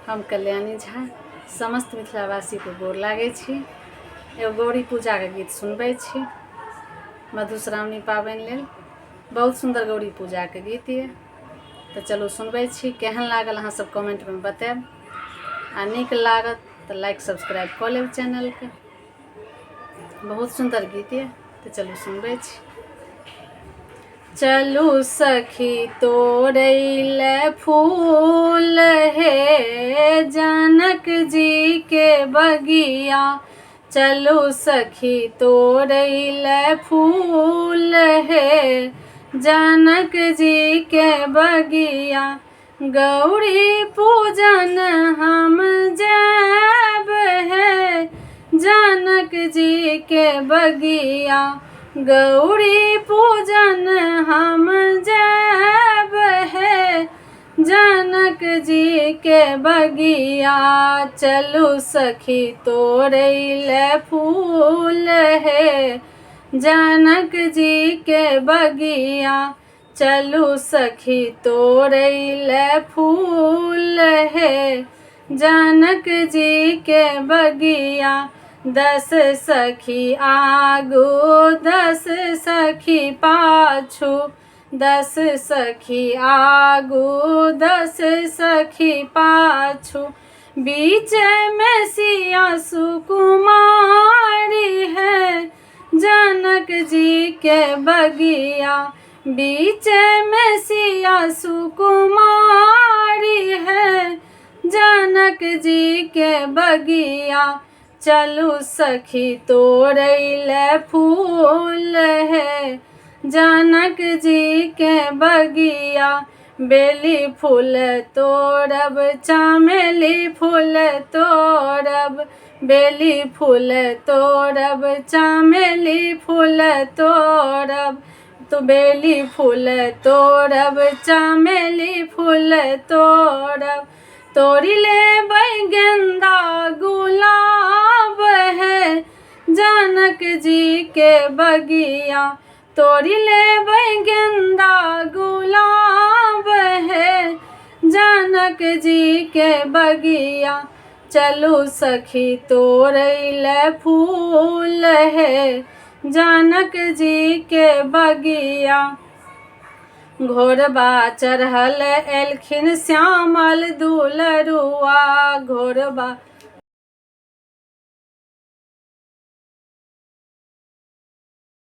हम कल्याणी झा समस्त मिथिलावासी को गोर लागै छी। एगो गौरी पूजा के गीत सुनबै छी। मधुश्रावणी पाबनि लेल बहुत सुंदर गौरी पूजा के गीत ये, तो चलू सुनबै छी। केहन लागल अहाँ सब कमेंट में बताएब, आ नीक लागत तो लाइक सब्सक्राइब कऽ लेब चैनल के। बहुत सुंदर गीत ये, तो चलू सुनबै छी। चलू सखी तोड़ैले फूल हे जनक जी के बगिया, चलू सखी तोड़ैले फूल हे जनक जी के बगिया। गौरी पूजन हम जैब है जनक जी के बगिया, गौरी पूजन हम जैब है जनक जी के बगिया। चलू सखी तोड़ैले फूल है जनक जी के बगिया, चलू सखी तोड़ैले फूल है जनक जी के बगिया। 10 सखी आगू 10 सखी पाछू, 10 सखी आगू 10 सखी पाछू, बीच में सिया सुकुमारी है जनक जी के बगिया, बीच में सिया सुकुमारी है जनक जी के बगिया। चलू सखी तोड़ैले फूल है जनक जी के बगिया। बेली फूल तोड़ब चमेली फूल तोड़ब, बेली फूल तोड़ब चमेली फूल तोड़ब, तो बेली फूल तोड़ब चमेली फूल तोड़ब। तोड़ी लेबै गेंदा गुलाब है जनक जी के बगिया, तोड़ी लेबै गेंदा गुलाब है जनक जी के बगिया। चलू सखी तोड़ैले फूल है जनक जी के बगिया। घोड़बा चढ़ल एलखिन श्यामल दुलरुआ, घोड़बा